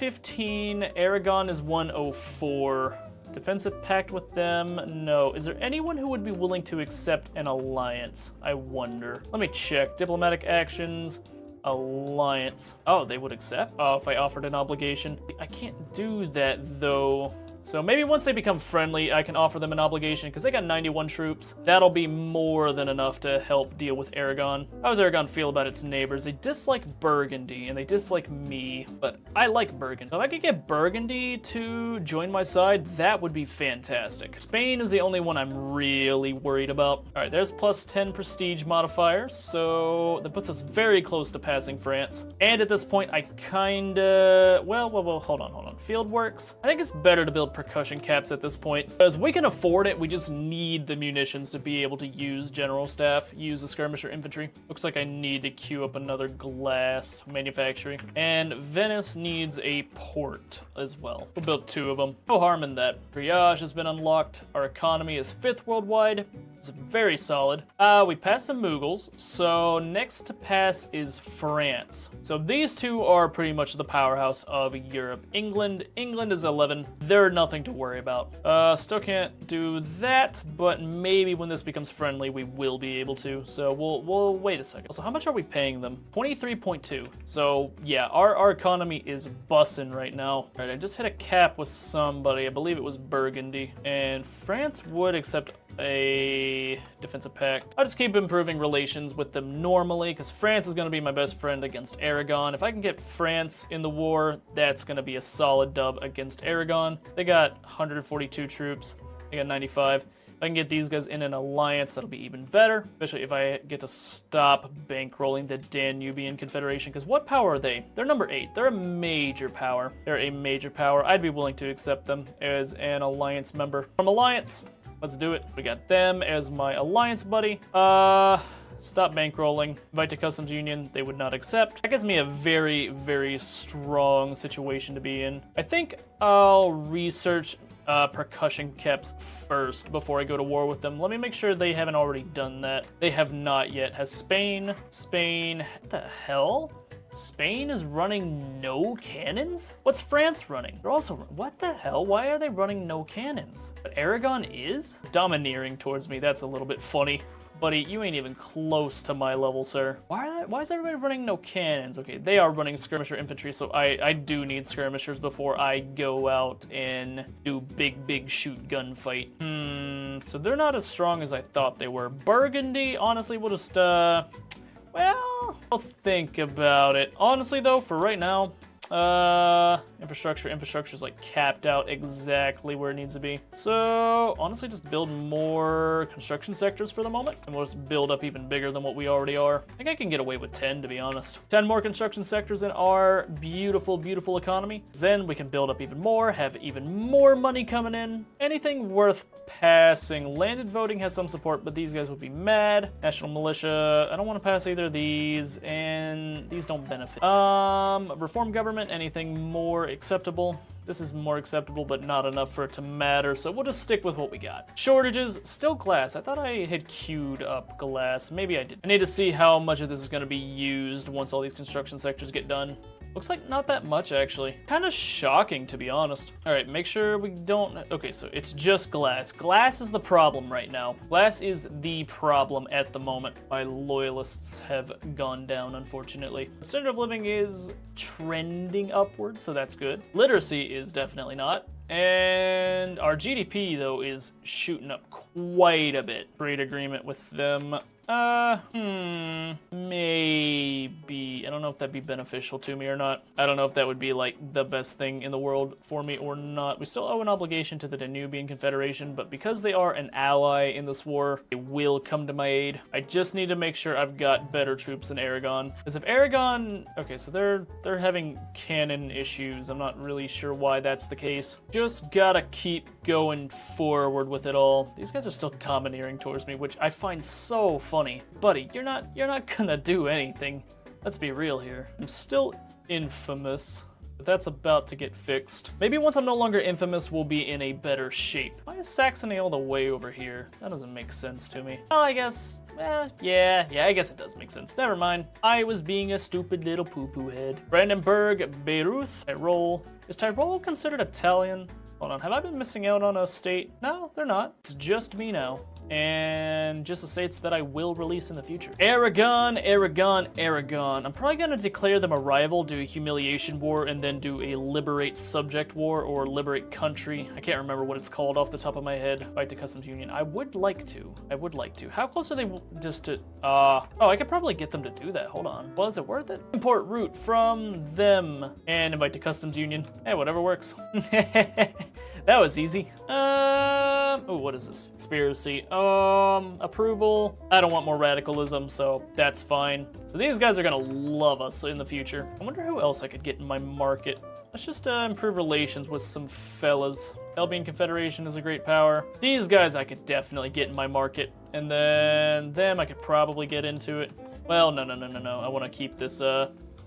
Aragon is 104. Defensive pact with them? No. Is there anyone who would be willing to accept an alliance? I wonder. Let me check. Diplomatic actions. Alliance. Oh, they would accept? Oh, if I offered an obligation. I can't do that, though. So maybe once they become friendly, I can offer them an obligation, because they got 91 troops. That'll be more than enough to help deal with Aragon. How does Aragon feel about its neighbors? They dislike Burgundy, and they dislike me, but I like Burgundy. So if I could get Burgundy to join my side, that would be fantastic. Spain is the only one I'm really worried about. All right, there's plus 10 prestige modifier, so that puts us very close to passing France. And at this point, I kinda, well, hold on. Field works. I think it's better to build percussion caps at this point, because we can afford it. We just need the munitions to be able to use general staff, use the skirmisher infantry. Looks like I need to queue up another glass manufacturing, and Venice needs a port as well. We'll build 2 of them. No harm in that. Triage has been unlocked. Our economy is 5th worldwide. It's very solid. We passed the Mughals, so next to pass is France. So these 2 are pretty much the powerhouse of Europe. England is 11. They're nothing to worry about. Still can't do that, but maybe when this becomes friendly, we will be able to. So we'll wait a second. So how much are we paying them? 23.2. So yeah, our economy is bussin' right now. All right, I just hit a cap with somebody. I believe it was Burgundy, and France would accept a defensive pact. I'll just keep improving relations with them normally, because France is going to be my best friend against Aragon. If I can get France in the war, that's going to be a solid dub against Aragon. They got 142 troops. They got 95. If I can get these guys in an alliance, that'll be even better, especially if I get to stop bankrolling the Danubian Confederation, because what power are they? They're number 8. They're a major power. They're a major power. I'd be willing to accept them as an alliance member. From alliance, let's do it. We got them as my alliance buddy. Stop bankrolling. Invite to customs union. They would not accept. That gives me a very, very strong situation to be in. I think I'll research percussion caps first before I go to war with them. Let me make sure they haven't already done that. They have not yet. Has Spain, what the hell? Spain is running no cannons? What's France running? They're also, what the hell? Why are they running no cannons? But Aragon is? Domineering towards me, that's a little bit funny. Buddy, you ain't even close to my level, sir. Why is everybody running no cannons? Okay, they are running skirmisher infantry, so I do need skirmishers before I go out and do big shoot gunfight. So they're not as strong as I thought they were. Burgundy, honestly, we'll just, well, I'll think about it. Honestly, though, for right now, infrastructure's like capped out exactly where it needs to be. So honestly, just build more construction sectors for the moment, and we'll just build up even bigger than what we already are. I think I can get away with 10, to be honest. 10 more construction sectors in our beautiful, beautiful economy. Then we can build up even more, have even more money coming in. Anything worth passing. Landed voting has some support, but these guys would be mad. National militia, I don't want to pass either of these, and these don't benefit. Reform government, anything more acceptable? This is more acceptable, but not enough for it to matter, so we'll just stick with what we got. Shortages, still glass. I thought I had queued up glass. Maybe I did. I need to see how much of this is going to be used once all these construction sectors get done. Looks like not that much, actually. Kind of shocking, to be honest. All right, make sure we don't... Okay, so it's just glass. Glass is the problem right now. Glass is the problem at the moment. My loyalists have gone down, unfortunately. Standard of living is trending upward, so that's good. Literacy is definitely not. And our GDP, though, is shooting up quite a bit. Trade agreement with them. Maybe. I don't know if that'd be beneficial to me or not. I don't know if that would be, like, the best thing in the world for me or not. We still owe an obligation to the Danubian Confederation, but because they are an ally in this war, they will come to my aid. I just need to make sure I've got better troops than Aragon. Because if Aragon... Okay, so they're having cannon issues. I'm not really sure why that's the case. Just gotta keep going forward with it all. These guys are still domineering towards me, which I find so funny. Buddy, you're not gonna do anything. Let's be real here. I'm still infamous, but that's about to get fixed. Maybe once I'm no longer infamous, we'll be in a better shape. Why is Saxony all the way over here? That doesn't make sense to me. Oh, I guess, yeah, I guess it does make sense. Never mind. I was being a stupid little poo-poo head. Brandenburg, Bayreuth, Tyrol. Is Tyrol considered Italian? Hold on, have I been missing out on a state? No, they're not. It's just me now. And just the states that I will release in the future. Aragon, Aragon, Aragon. I'm probably gonna declare them a rival, do a humiliation war, and then do a liberate subject war or liberate country. I can't remember what it's called off the top of my head. Fight to customs union. I would like to. How close are they just to, oh, I could probably get them to do that. Hold on. Was it worth it? Import route from them and invite to customs union. Hey, whatever works. That was easy. Oh, what is this? Conspiracy. Approval. I don't want more radicalism, so that's fine. So these guys are gonna love us in the future. I wonder who else I could get in my market. Let's just improve relations with some fellas. Albion Confederation is a great power. These guys I could definitely get in my market. And then them I could probably get into it. Well, no. I want to keep this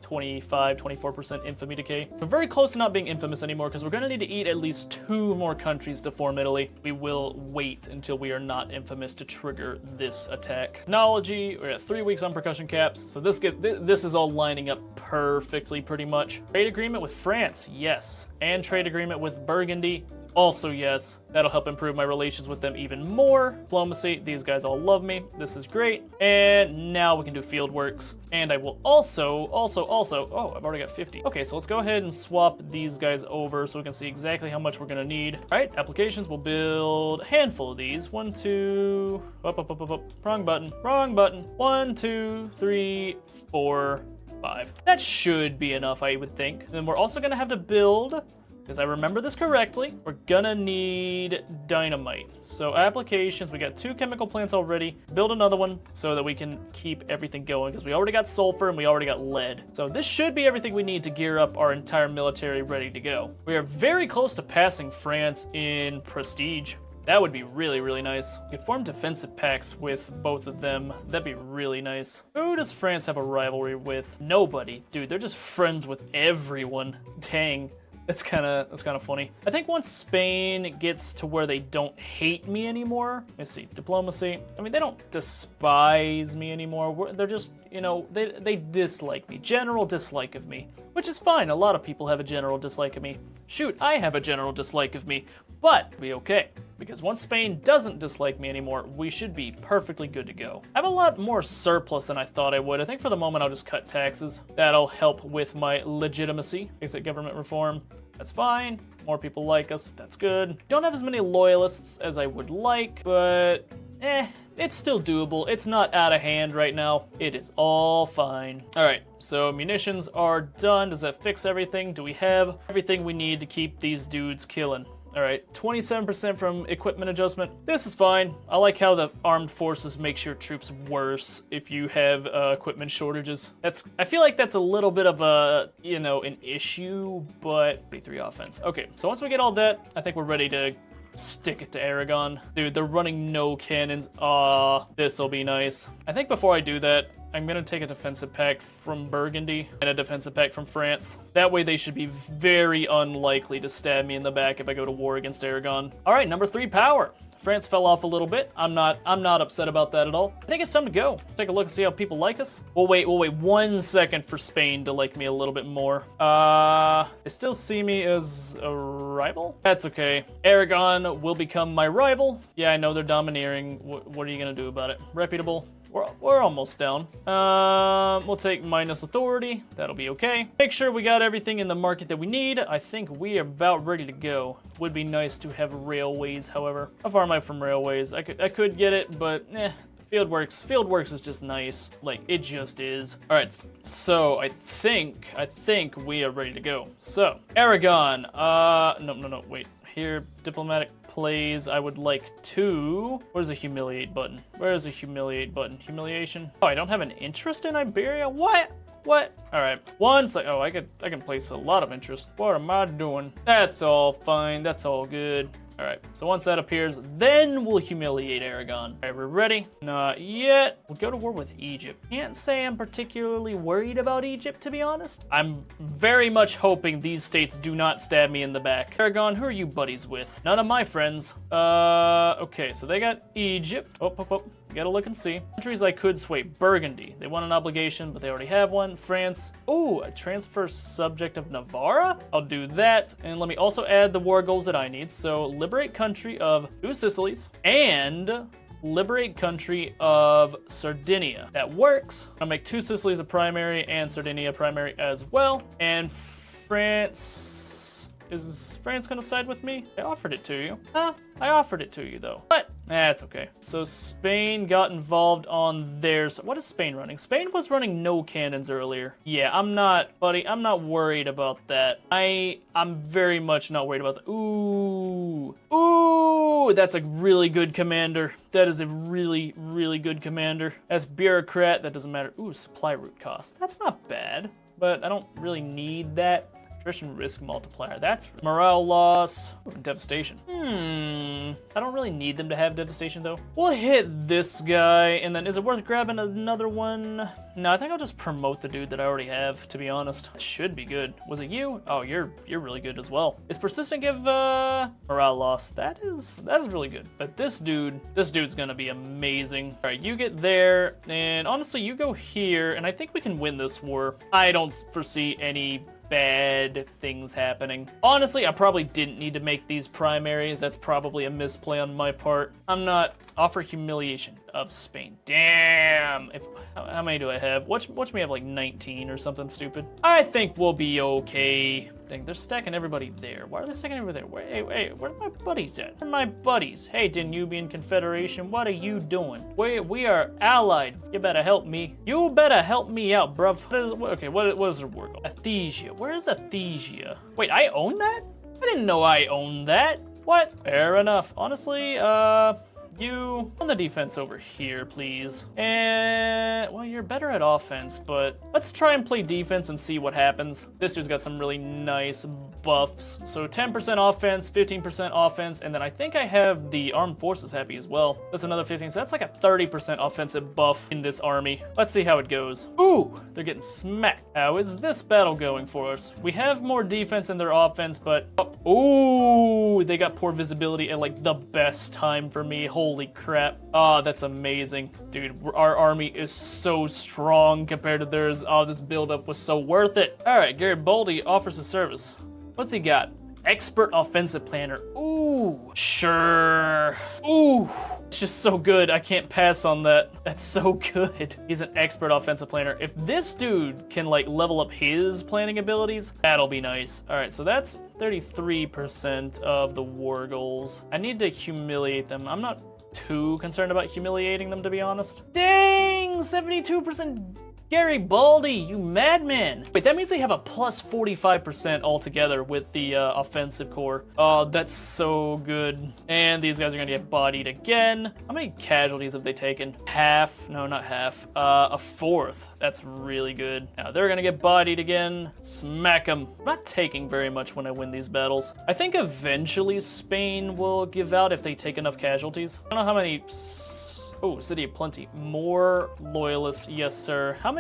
24% infamy decay. We're very close to not being infamous anymore because we're going to need to eat at least 2 more countries to form Italy. We will wait until we are not infamous to trigger this attack. Technology, we're at 3 weeks on percussion caps, so this is all lining up perfectly pretty much. Trade agreement with France, yes. And trade agreement with Burgundy, also yes. That'll help improve my relations with them even more. Diplomacy, these guys all love me. This is great. And now we can do field works. And I will also, oh, I've already got 50. Okay, so let's go ahead and swap these guys over so we can see exactly how much we're gonna need. All right, applications, we'll build a handful of these. 1, 2, wrong button. 1, 2, 3, 4, 5. That should be enough, I would think. And then we're also gonna have to build, because I remember this correctly, we're gonna need dynamite. So applications, we got 2 chemical plants already. Build another one so that we can keep everything going, because we already got sulfur and we already got lead. So this should be everything we need to gear up our entire military ready to go. We are very close to passing France in prestige. That would be really, really nice. We could form defensive pacts with both of them. That'd be really nice. Who does France have a rivalry with? Nobody. Dude, they're just friends with everyone. Dang. That's kind of funny. I think once Spain gets to where they don't hate me anymore, let's see, diplomacy. I mean, they don't despise me anymore. They're just, you know, they dislike me. General dislike of me, which is fine. A lot of people have a general dislike of me. Shoot, I have a general dislike of me, but it'll be okay. Because once Spain doesn't dislike me anymore, we should be perfectly good to go. I have a lot more surplus than I thought I would. I think for the moment I'll just cut taxes. That'll help with my legitimacy. Basic government reform, that's fine. More people like us, that's good. Don't have as many loyalists as I would like, but it's still doable. It's not out of hand right now. It is all fine. All right, so munitions are done. Does that fix everything? Do we have everything we need to keep these dudes killing? All right, 27% from equipment adjustment. This is fine. I like how the armed forces makes your troops worse if you have equipment shortages. I feel like that's a little bit of a, you know, an issue, but 33 offense. Okay, so once we get all that, I think we're ready to stick it to Aragon. Dude, they're running no cannons. This'll be nice. I think before I do that, I'm gonna take a defensive pact from Burgundy and a defensive pact from France. That way they should be very unlikely to stab me in the back if I go to war against Aragon. All right, number 3 power. France fell off a little bit. I'm not upset about that at all. I think it's time to go. Take a look and see how people like us. We'll wait 1 second for Spain to like me a little bit more. They still see me as a rival? That's okay. Aragon will become my rival. Yeah, I know they're domineering. What are you gonna do about it? Reputable. We're almost down. We'll take minus authority. That'll be okay. Make sure we got everything in the market that we need. I think we are about ready to go. Would be nice to have railways, however. How far am I from railways? I could get it, but Fieldworks is just nice. Like, it just is. All right, so I think we are ready to go. So, Aragon, no, wait. Here, diplomatic plays. I would like to... Where's the humiliate button? Where's the humiliate button? Humiliation? Oh, I don't have an interest in Iberia? What? What? All right. Once I can place a lot of interest. What am I doing? That's all fine. That's all good. All right, so once that appears, then we'll humiliate Aragon. All right, we're ready? Not yet. We'll go to war with Egypt. Can't say I'm particularly worried about Egypt, to be honest. I'm very much hoping these states do not stab me in the back. Aragon, who are you buddies with? None of my friends. Okay, so they got Egypt. Oh. You gotta look and see. Countries I could sway. Burgundy. They want an obligation, but they already have one. France. Oh, a transfer subject of Navarra? I'll do that. And let me also add the war goals that I need. So liberate country of 2 Sicilies and liberate country of Sardinia. That works. I'll make 2 Sicilies a primary and Sardinia a primary as well. And France... Is France gonna side with me? I offered it to you. Huh? I offered it to you though. But that's okay. So Spain got involved on theirs. What is Spain running? Spain was running no cannons earlier. Yeah, I'm not worried about that. I'm very much not worried about that. Ooh, that's a really good commander. That is a really, really good commander. That's bureaucrat, that doesn't matter. Ooh, supply route cost. That's not bad, but I don't really need that. Attrition risk multiplier. That's morale loss. Ooh, devastation. I don't really need them to have devastation though. We'll hit this guy, and then is it worth grabbing another one? No, I think I'll just promote the dude that I already have, to be honest. It should be good. Was it you? Oh, you're really good as well. Is persistent give morale loss? That is really good. But this dude's gonna be amazing. All right, you get there, and honestly, you go here, and I think we can win this war. I don't foresee any bad things happening. Honestly, I probably didn't need to make these primaries. That's probably a misplay on my part. I'm not... Offer humiliation of Spain. Damn. How many do I have? Watch me have like 19 or something stupid. I think we'll be okay. Dang, they're stacking everybody there. Why are they stacking everybody there? Wait, where are my buddies at? Where are my buddies? Hey, Danubian Confederation, what are you doing? We are allied. You better help me. You better help me out, bruv. What is their war goal? Athesia. Where is Athesia? Wait, I own that? I didn't know I owned that. What? Fair enough. Honestly, you on the defense over here, please. And, well, you're better at offense, but let's try and play defense and see what happens. This dude's got some really nice buffs. So 10% offense, 15% offense, and then I think I have the armed forces happy as well. That's another 15, so that's like a 30% offensive buff in this army. Let's see how it goes. Ooh, they're getting smacked. How is this battle going for us? We have more defense than their offense, but, ooh, they got poor visibility at like the best time for me. Holy crap. Oh, that's amazing. Dude, our army is so strong compared to theirs. Oh, this buildup was so worth it. All right, Garibaldi offers a service. What's he got? Expert offensive planner. Ooh, sure. Ooh, it's just so good. I can't pass on that. That's so good. He's an expert offensive planner. If this dude can like level up his planning abilities, that'll be nice. All right, so that's 33% of the war goals. I need to humiliate them. I'm not too concerned about humiliating them, to be honest. Dang, 72% Garibaldi, you madman. Wait, that means they have a plus 45% altogether with the offensive core. Oh, that's so good. And these guys are gonna get bodied again. How many casualties have they taken? Half? No, not half. A fourth. That's really good. Now they're gonna get bodied again. Smack them. I'm not taking very much when I win these battles. I think eventually Spain will give out if they take enough casualties. I don't know how many... Oh, City of Plenty. More loyalists, yes, sir. How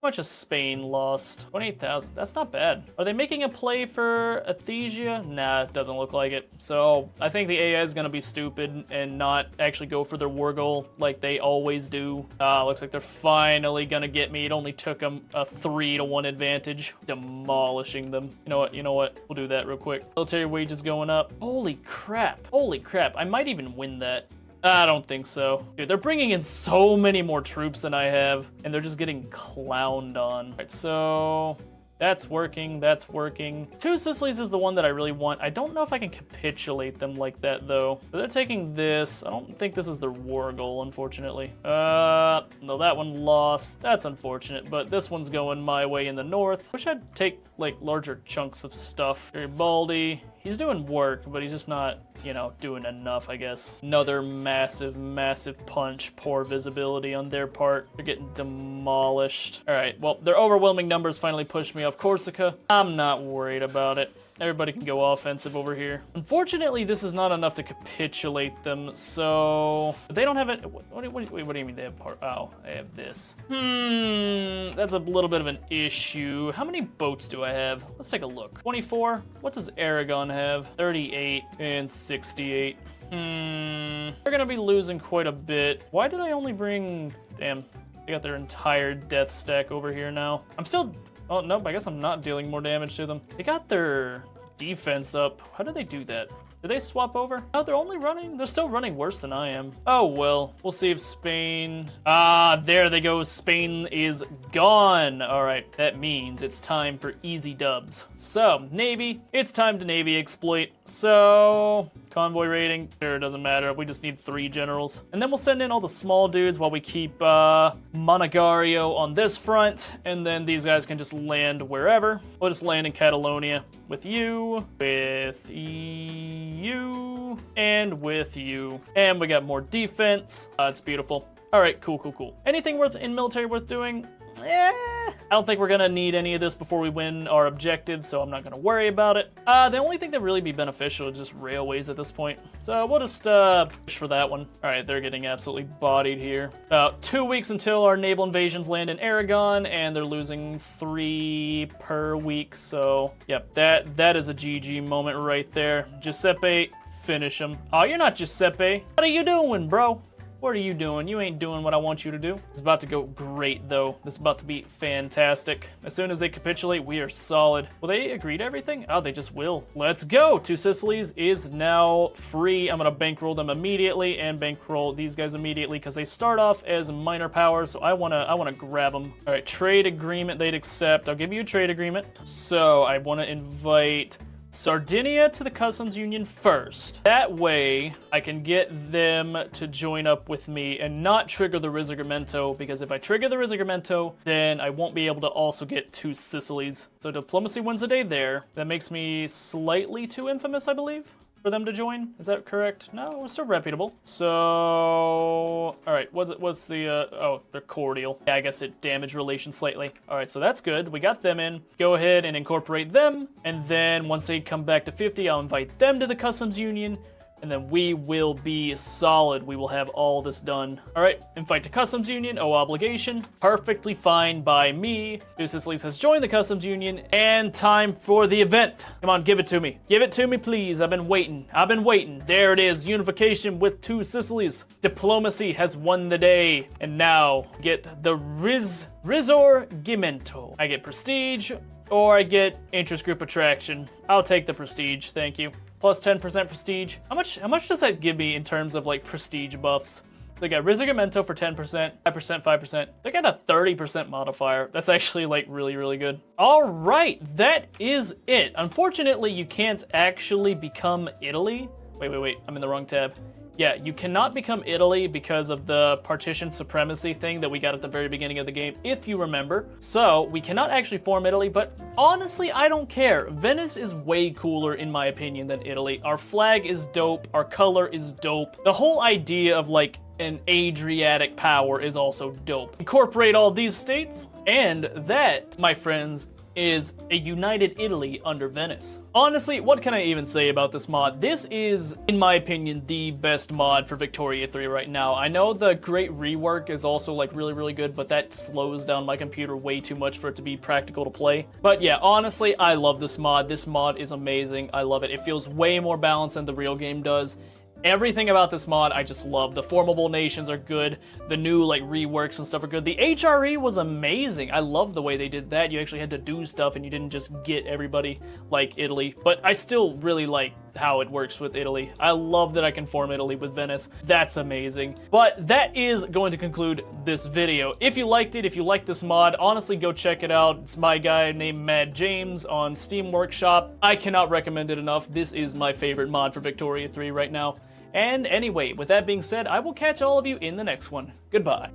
much has Spain lost? 28,000. That's not bad. Are they making a play for Athesia? Nah, it doesn't look like it. So I think the AI is gonna be stupid and not actually go for their war goal like they always do. Looks like they're finally gonna get me. It only took them a 3-1 advantage, demolishing them. You know what? We'll do that real quick. Military wages going up. Holy crap. Holy crap. I might even win that. I don't think so. Dude, they're bringing in so many more troops than I have, and they're just getting clowned on. All right, so that's working, that's working. 2 Sicilies is the one that I really want. I don't know if I can capitulate them like that, though. But they're taking this. I don't think this is their war goal, unfortunately. No, that one lost. That's unfortunate, but this one's going my way in the north. Wish I'd take, like, larger chunks of stuff. Garibaldi. He's doing work, but he's just not, you know, doing enough, I guess. Another massive, massive punch. Poor visibility on their part. They're getting demolished. All right, well, their overwhelming numbers finally pushed me off Corsica. I'm not worried about it. Everybody can go offensive over here. Unfortunately, this is not enough to capitulate them, so they don't have it. What do you mean they have part? Oh, they have this. That's a little bit of an issue. How many boats do I have? Let's take a look. 24. What does Aragon have? 38 and 68. They're gonna be losing quite a bit. Why did I only bring? Damn, they got their entire death stack over here now. I'm still. Oh, nope, I guess I'm not dealing more damage to them. They got their defense up. How do they do that? Did they swap over? No, they're still running worse than I am. Oh, well, we'll see if Spain... there they go. Spain is gone. All right, that means it's time for easy dubs. So, Navy, it's time to Navy exploit. So, convoy rating, sure, it doesn't matter. We just need 3 generals. And then we'll send in all the small dudes while we keep Monegario on this front. And then these guys can just land wherever. We'll just land in Catalonia with you, with you, and with you. And we got more defense. It's beautiful. All right, cool. Anything in military worth doing? I don't think we're gonna need any of this before we win our objective, so I'm not gonna worry about it. The only thing that really be beneficial is just railways at this point. So we'll just push for that one. All right, they're getting absolutely bodied here. About 2 weeks until our naval invasions land in Aragon, and they're losing 3 per week. So yep, that is a GG moment right there. Giuseppe, finish him. Oh, you're not Giuseppe. What are you doing, bro? What are you doing? You ain't doing what I want you to do. It's about to go great, though. This is about to be fantastic. As soon as they capitulate, we are solid. Will they agree to everything? Oh, they just will. Let's go. 2 Sicilies is now free. I'm gonna bankroll them immediately and bankroll these guys immediately because they start off as minor powers, so I wanna grab them. All right, trade agreement they'd accept. I'll give you a trade agreement. So I wanna invite Sardinia to the customs union first. That way, I can get them to join up with me and not trigger the Risorgimento, because if I trigger the Risorgimento, then I won't be able to also get 2 Sicilies. So diplomacy wins the day there. That makes me slightly too infamous, I believe, for them to join. Is that correct? No, we're still reputable. So, all right, what's the, oh, they're cordial. Yeah, I guess it damaged relations slightly. All right, so that's good. We got them in. Go ahead and incorporate them. And then once they come back to 50, I'll invite them to the customs union. And then we will be solid. We will have all this done. All right, invite to customs union, oh obligation. Perfectly fine by me. 2 Sicilies has joined the customs union, and time for the event. Come on, give it to me. Give it to me, please. I've been waiting. There it is, unification with 2 Sicilies. Diplomacy has won the day. And now, get the Risorgimento. I get prestige, or I get interest group attraction. I'll take the prestige, thank you. Plus 10% prestige. How much does that give me in terms of like prestige buffs? They got Risorgimento for 10%, 5%, 5%. They got a 30% modifier. That's actually like really, really good. All right, that is it. Unfortunately, you can't actually become Italy. Wait, I'm in the wrong tab. Yeah, you cannot become Italy because of the partition supremacy thing that we got at the very beginning of the game, if you remember. So, we cannot actually form Italy, but honestly, I don't care. Venice is way cooler, in my opinion, than Italy. Our flag is dope, our color is dope. The whole idea of, like, an Adriatic power is also dope. Incorporate all these states, and that, my friends, is a united Italy under Venice. Honestly, what can I even say about this mod? This is, in my opinion, the best mod for Victoria 3 right now. I know the Great Rework is also like really good, but that slows down my computer way too much for it to be practical to play. But yeah, honestly, I love this mod. This mod is amazing. I love it. It feels way more balanced than the real game does. Everything about this mod I just love. The formable nations are good. The new like reworks and stuff are good. The HRE was amazing. I love the way they did that. You actually had to do stuff and you didn't just get everybody like Italy. But I still really like how it works with Italy. I love that I can form Italy with Venice. That's amazing. But that is going to conclude this video. If you liked it, if you liked this mod, honestly go check it out. It's my guy named Mad James on Steam Workshop. I cannot recommend it enough. This is my favorite mod for Victoria 3 right now. And anyway, with that being said, I will catch all of you in the next one. Goodbye.